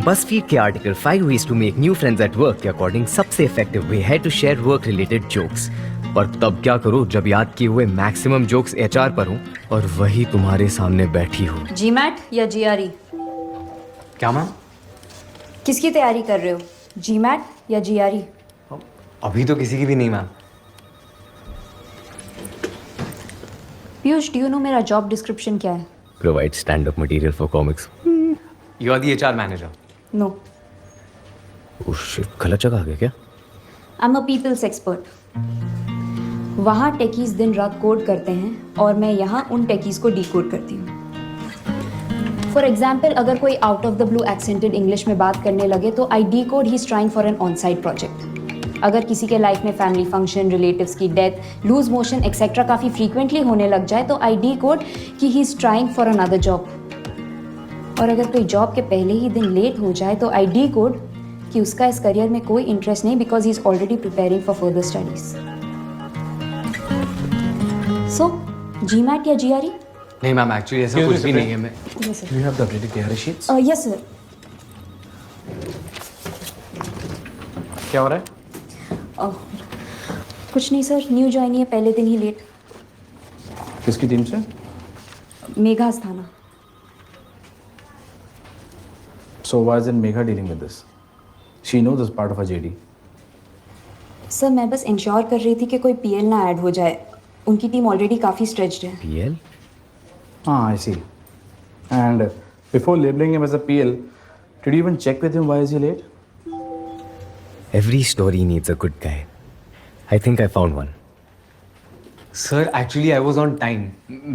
BuzzFeed के article 5 ways to make new friends at work के according सबसे effective way है to share work related jokes. पर तब क्या करो जब याद किए हुए मैक्सिमम जोक्स एचआर पर हो और वही तुम्हारे सामने बैठी हो। जीमैट या जीआरई? क्या मैम? किसकी तैयारी कर रहे हो, जीमैट या जीआरई? अभी तो किसी की भी नहीं ma'am. Piyush, do you know मेरा जॉब डिस्क्रिप्शन क्या है? Provide stand up material for comics. You are the HR manager? No. Oh shit, गलत जगह आ गया क्या? I am a people's expert. वहाँ टेकीज दिन रात कोड करते हैं और मैं यहाँ उन टेकीज को डीकोड करती हूँ। फॉर एग्जाम्पल, अगर कोई out of the blue accented English में बात करने लगे तो I decode he is trying for an on site project. अगर किसी के लाइफ में फैमिली फंक्शन, रिलेटिव्स की डेथ, लूज मोशन एक्सेट्रा काफ़ी फ्रीक्वेंटली होने लग जाए तो आई डीकोड कि he is trying for another job. और अगर कोई जॉब के पहले ही दिन लेट हो जाए तो आई डीकोड कि उसका इस करियर में कोई इंटरेस्ट नहीं because he is already preparing for further studies. So GMAT या जीआरई? नहीं मैम, एक्चुअली ऐसा कुछ भी नहीं है। मैं yes sir. Do you have the updated KRA sheets? Yes sir. क्या हो रहा है? कुछ नहीं सर, न्यू ज्वाइनी है, पहले दिन ही लेट। किसकी टीम से? मेघा स्थाना। So why isn't Megha dealing with this? She knows this part of her JD. Sir मैं बस इंश्योर कर रही थी कि कोई पीएल ना ऐड हो जाए। उनकी टीम ऑलरेडी काफ़ी स्ट्रेच्ड है। PL? Ah, I see. And before labeling him as a PL, did you even check with him why is he late? Every story needs a good guy. I think I found one. Sir actually I was on time.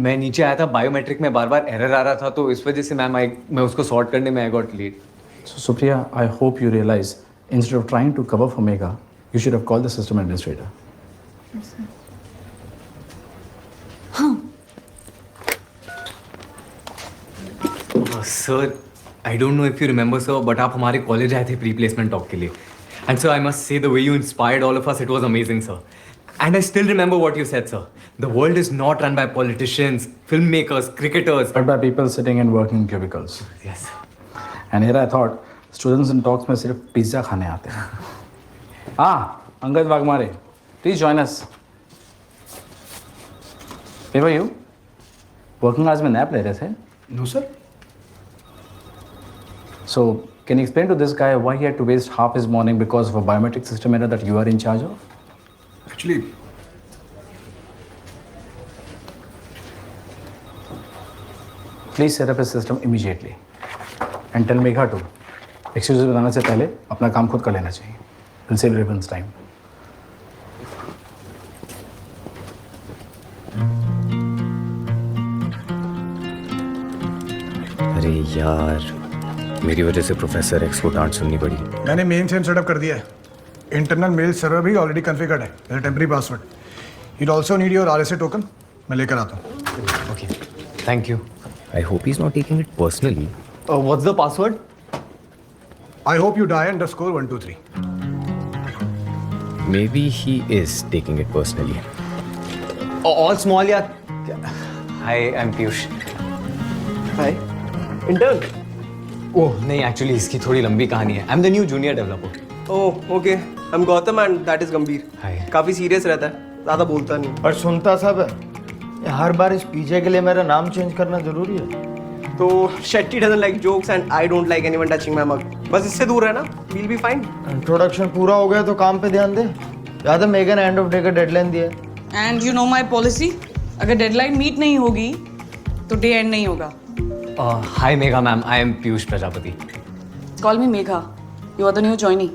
मैं नीचे आया था, biometric में बार बार error आ रहा था तो इस वजह से मैम मैं उसको सॉर्ट करने में I got late. So Supriya, I hope you realize instead of trying to cover for Megha, you should have called the system administrator. Sir I don't know if you remember sir, but आप हमारे college आए थे pre placement talk के लिए। And sir I must say the way you inspired all of us, it was amazing sir. And I still remember what you said, sir. The world is not run by politicians, filmmakers, cricketers. But by people sitting and working in cubicles. Yes. And here I thought, students in talks में सिर्फ pizza खाने आते हैं। Angad Waghmare, please join us. Where were you? Working hours में nap ले रहे थे? No, sir. So, can you explain to this guy why he had to waste half his morning because of a biometric system error that you are in charge of? Actually, Please set up a system immediately. And tell Megha to. Excuses बताने से पहले अपना काम खुद कर लेना चाहिए. We'll save everyone's time. अरे यार, मेरी वजह से प्रोफेसर एक्स को डांट सुननी पड़ी। मैंने मेन फ्रेम सेटअप कर दिया है। इंटरनल मेल सर्वर भी ऑलरेडी कॉन्फ़िगर्ड है। मेरा temporary password. You'd also need your RSA token. मैं लेकर आता हूँ। Okay, thank you. I hope he's not taking it personally. What's the password? I hope you die underscore 123. Maybe he is taking it personally. All small, yeah. Hi, I'm Piyush. Hi. Intern? ओह नहीं, actually इसकी थोड़ी लंबी कहानी है। I'm the new junior developer. Oh, okay. I'm Gautam and that is गंभीर। Hi. काफी serious रहता है, ज्यादा बोलता नहीं। और सुनता सब है। हर बार इस पीछे के लिए मेरा नाम चेंज करना जरूरी है। तो Shetty doesn't like jokes and I don't like anyone touching my mug. बस इससे दूर रहना, we'll be fine. इंट्रोडक्शन पूरा हो गया तो काम पे ध्यान दे। याद है मेगन एंड ऑफ डे का डेडलाइन दिया है। And you know my policy, अगर डेडलाइन मीट नहीं होगी तो डे एंड नहीं होगा। Hi Megha ma'am, I am Piyush Prajapati. Call me Megha, you are the new joinee.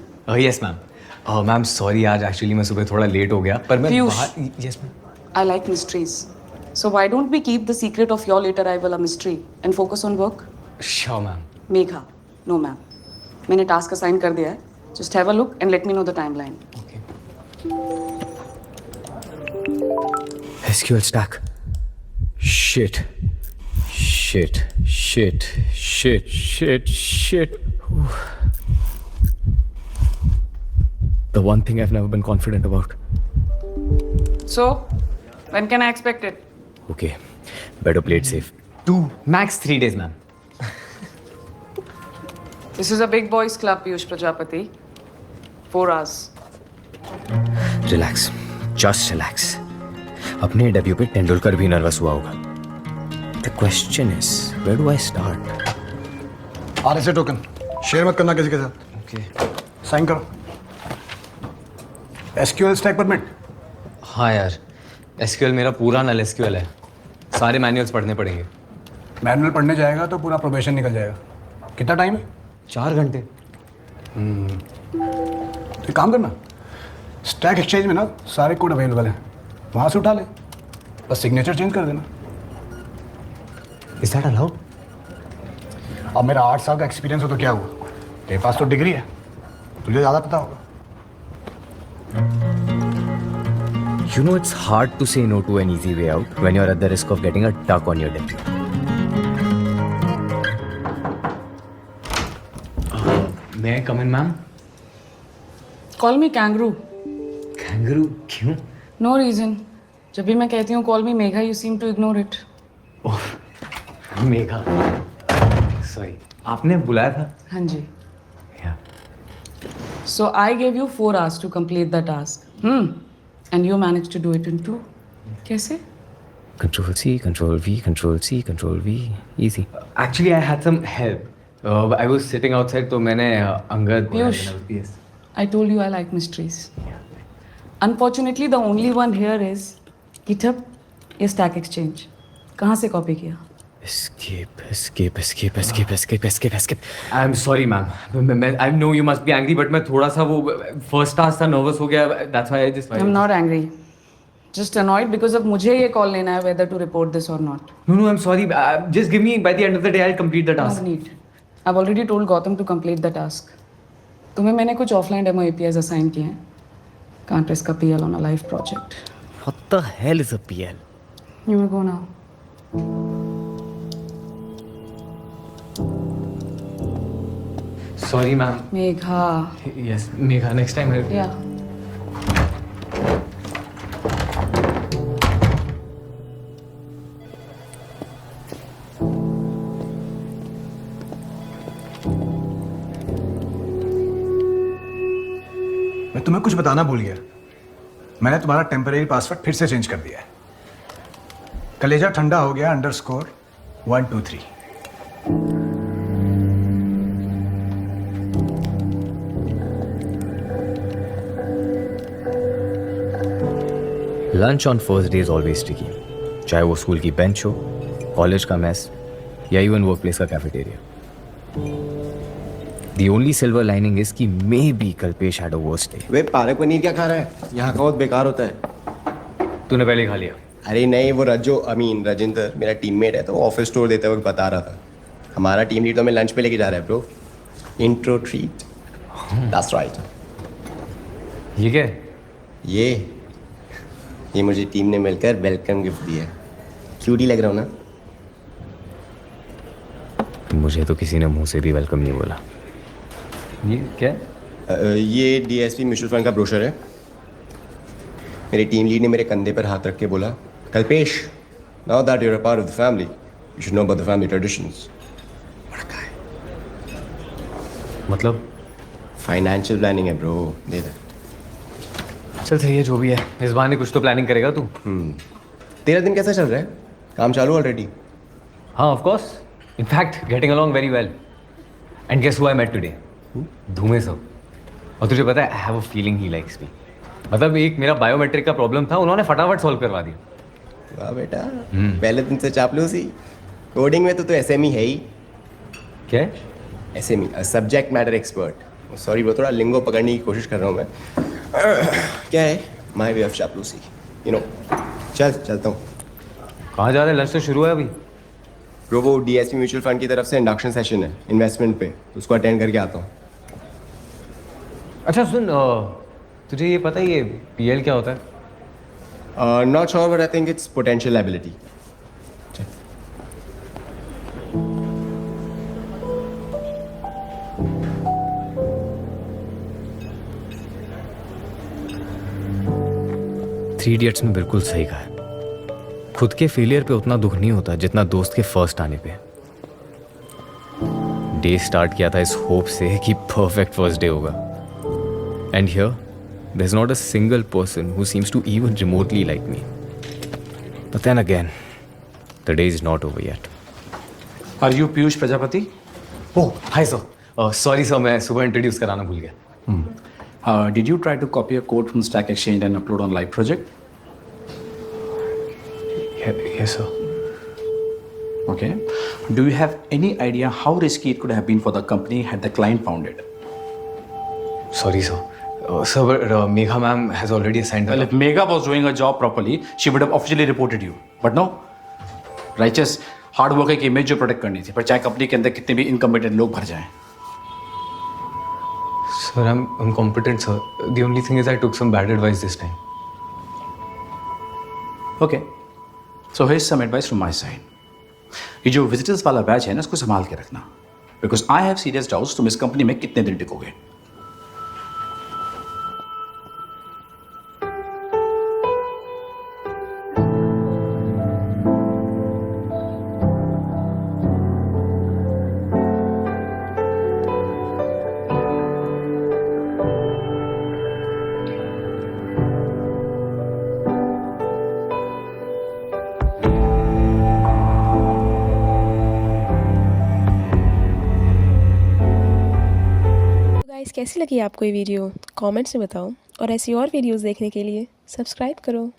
Yes ma'am. Ma'am sorry, आज एक्चुअली मैं सुबह थोड़ा लेट हो गया पर मैं Piyush. Yes ma'am. I like mysteries. So why don't we keep the secret of your later arrival a mystery and focus on work? Sure ma'am. Megha, no ma'am. मैंने task assign कर दिया है। Just have a look and let me know the timeline. Okay. SQL stack. Shit. Shit. Shit. Shit. Shit. Shit. The one thing I've never been confident about. So, when can I expect it? Okay. Better play it safe. 2, max 3 days, ma'am. This is a big boys club, Piyush Prajapati. 4 hours. Relax, just relax. अपने debut पे तेंदुलकर भी nervous हुआ होगा. The question is where do I start? RSA token share मत करना किसी के साथ. ओके. साइन करो. SQL stack permit. हाँ यार, एसक्यूएल मेरा पूरा नल एसक्यूएल है. सारे मैनुअल्स पढ़ने पड़ेंगे. मैनुअल पढ़ने जाएगा तो पूरा प्रोबेशन निकल जाएगा. कितना टाइम है? 4 घंटे. तो एक काम करना, स्टैक एक्सचेंज में ना सारे कोड अवेलेबल हैं, वहाँ से उठा ले, बस सिग्नेचर चेंज कर देना. Is that allowed? अब मेरा 8 साल का एक्सपीरियंस हो तो क्या हुआ, तेरे पास तो डिग्री है, तुझे ज़्यादा पता होगा. You know, it's hard to say no to an easy way out when you're at the risk of getting a duck on your debut. May I come in, ma'am? Call me kangaroo. Kangaroo? क्यों? No reason. जब भी मैं कहती हूँ call me Megha, you seem to ignore it. Oh, Megha. Sorry. आपने बुलाया था? हाँ जी. Yeah. So I gave you 4 hours to complete the task. And you managed to do it in 2. कैसे? Control C, Control V, Control C, Control V. Easy. Actually, I had some help. I was sitting outside, तो मैंने Angad. Piyush. Yes. I told you I like mysteries. Unfortunately, the only one here is GitHub या Stack Exchange. कहाँ से copy किया? Escape. I'm sorry, ma'am. I know you must be angry, but मैं थोड़ा सा वो first task था nervous हो गया. That's why I just. I'm not angry. Just annoyed because अब मुझे ये call लेना है whether to report this or not. No, I'm sorry. Just give me, by the end of the day, I'll complete the No task. need. I've already told Gautam to complete the task. तुम्हें मैंने कुछ offline demo APIs assign किए हैं. Can't risk a PL on a live project. What the hell is a PL? You may go now. Sorry, ma'am. Megha. Yes, Megha. Next time, I'll. Yeah. मैं तुम्हें कुछ बताना भूल गया, मैंने तुम्हारा टेम्परेरी पासवर्ड फिर से चेंज कर दिया है. कलेजा ठंडा हो गया _123. Lunch on first day is always tricky, चाहे वो स्कूल की बेंच हो, कॉलेज का मेस या इवन वर्क प्लेस का cafeteria. The only silver lining is कि maybe Kalpesh had a worse day. वे पालक पनीर क्या खा रहा है? यहाँ का बहुत बेकार होता है. तूने पहले खा लिया? अरे नहीं, वो राजेंद्र मेरा टीममेट है, तो ऑफिस टूर देते वक्त बता रहा था हमारा टीम लीड तो हमें लंच पे लेके जा रहा है bro. Intro treat. That's right. ये क्या है? ये मुझे टीम ने मिलकर वेलकम गिफ्ट दिया है. क्यूटी लग रहा हूँ ना? मुझे तो किसी ने मुंह से भी वेलकम नहीं बोला. ये क्या है? ये DSP म्यूचुअल फंड का ब्रोशर है. मेरे टीम लीड ने मेरे कंधे पर हाथ रख के बोला, Kalpesh, now that you are a part of the family, you should know about the family traditions. बड़ा का है. मतलब? फाइनेंशियल प्लानिंग है ब्रो. दे दे. चल सही है, जो भी है. इस बहाने कुछ तो प्लानिंग करेगा तू. तेरा दिन कैसा चल रहा है? काम चालू ऑलरेडी? हाँ, of course. In fact, getting along very well. And guess who I met today? धूमे सब. और तुझे पता है, I have a feeling he likes me. मतलब एक मेरा बायोमेट्रिक का प्रॉब्लम था, उन्होंने फटाफट सॉल्व करवा दिया. वाह बेटा, पहले दिन से चापलूसी. कोडिंग में तो SME है ही. क्या है? SME, subject matter expert. Sorry bro, थोड़ा लिंगो पकड़ने की कोशिश कर रहा हूँ मैं. क्या है? माय वे ऑफ चापलूसी, यू नो. चलता हूँ. कहाँ जा रहे हैं? लंच तो शुरू है अभी. ब्रो वो DSP म्यूचुअल फंड की तरफ से इंडक्शन सेशन है इन्वेस्टमेंट पे, उसको अटेंड करके आता हूँ. अच्छा सुन, तुझे ये पता है ये PL क्या होता है? Not sure but I think it's potential liability. Three idiots में बिल्कुल सही कहा है. खुद के फेलियर पे उतना दुख नहीं होता जितना दोस्त के फर्स्ट आने पे. डे स्टार्ट किया था इस होप से कि परफेक्ट फर्स्ट डे होगा. And here there's not a single person who seems to even remotely like me. But then again, the day is not over yet. Are you Piyush Prajapati? Oh, hi sir. Sorry sir, मैं सुबह introduce कराना भूल गया. Did you try to copy a code from Stack Exchange and upload on live project? Yes sir. Okay. Do you have any idea how risky it could have been for the company had the client found it? Sorry sir. Sir, but Megha ma'am has already assigned Well, her. if Megha was doing her job properly, she would have officially reported you. But no. Righteous, hard worker की image जो protect करनी थी, पर चाहे company के अंदर कितने भी इनकम्पिटेंट लोग भर जाएं. Sir, I'm competent sir. The only thing is I took some bad advice this time. Okay. So here's some advice from my side. ये जो विजिटर्स वाला बैच है ना, इसको संभाल के रखना. Because I have serious doubts तुम इस कंपनी में कितने दिन टिकोगे. गाइस कैसी लगी आपको ये वीडियो कमेंट्स में बताओ और ऐसी और वीडियोस देखने के लिए सब्सक्राइब करो.